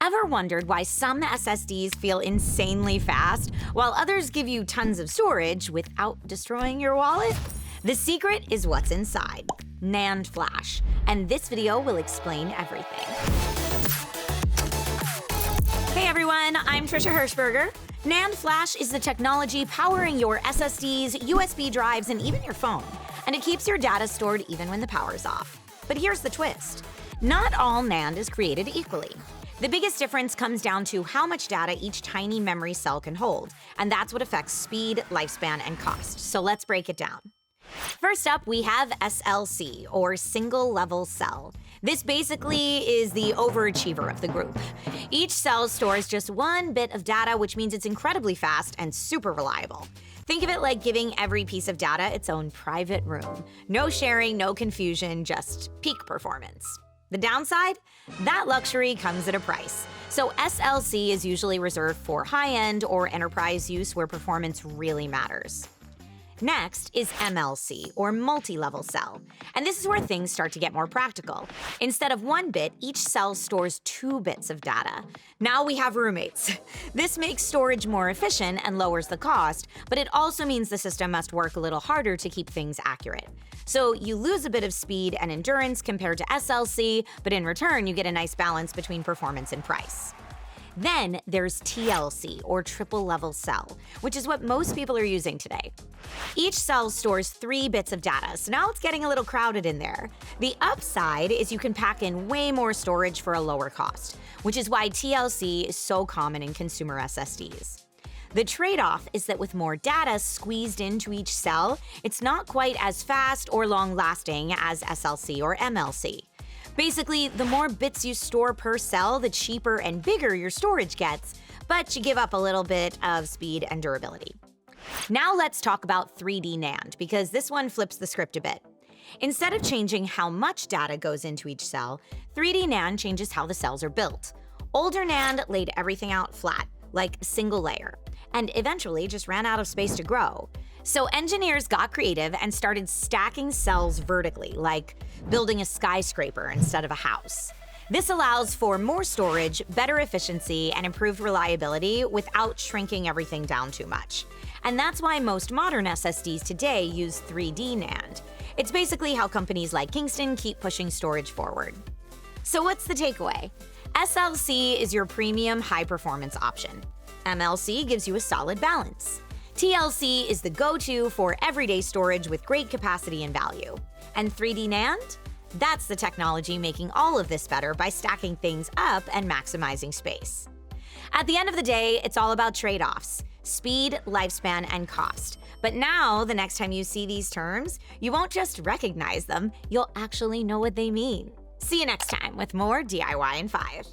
Ever wondered why some SSDs feel insanely fast while others give you tons of storage without destroying your wallet? The secret is what's inside, NAND flash, and this video will explain everything. Hey everyone, I'm Trisha Hirschberger. NAND flash is the technology powering your SSDs, USB drives, and even your phone. And it keeps your data stored even when the power's off. But here's the twist. Not all NAND is created equally. The biggest difference comes down to how much data each tiny memory cell can hold, and that's what affects speed, lifespan, and cost. So let's break it down. First up, we have SLC, or single level cell. This basically is the overachiever of the group. Each cell stores just one bit of data, which means it's incredibly fast and super reliable. Think of it like giving every piece of data its own private room. No sharing, no confusion, just peak performance. The downside? That luxury comes at a price. So SLC is usually reserved for high-end or enterprise use where performance really matters. Next is MLC, or multi-level cell. And this is where things start to get more practical. Instead of one bit, each cell stores 2 bits of data. Now we have roommates. This makes storage more efficient and lowers the cost, but it also means the system must work a little harder to keep things accurate. So you lose a bit of speed and endurance compared to SLC, but in return you get a nice balance between performance and price. Then there's TLC, or triple level cell, which is what most people are using today. Each cell stores 3 bits of data, so now it's getting a little crowded in there. The upside is you can pack in way more storage for a lower cost, which is why TLC is so common in consumer SSDs. The trade-off is that with more data squeezed into each cell, it's not quite as fast or long-lasting as SLC or MLC. Basically, the more bits you store per cell, the cheaper and bigger your storage gets, but you give up a little bit of speed and durability. Now let's talk about 3D NAND, because this one flips the script a bit. Instead of changing how much data goes into each cell, 3D NAND changes how the cells are built. Older NAND laid everything out flat, like a single layer, and eventually just ran out of space to grow. So engineers got creative and started stacking cells vertically, like building a skyscraper instead of a house. This allows for more storage, better efficiency, and improved reliability without shrinking everything down too much. And that's why most modern SSDs today use 3D NAND. It's basically how companies like Kingston keep pushing storage forward. So what's the takeaway? SLC is your premium high-performance option. MLC gives you a solid balance. TLC is the go-to for everyday storage with great capacity and value. And 3D NAND? That's the technology making all of this better by stacking things up and maximizing space. At the end of the day, it's all about trade-offs: speed, lifespan, and cost. But now, the next time you see these terms, you won't just recognize them, you'll actually know what they mean. See you next time with more DIY in 5.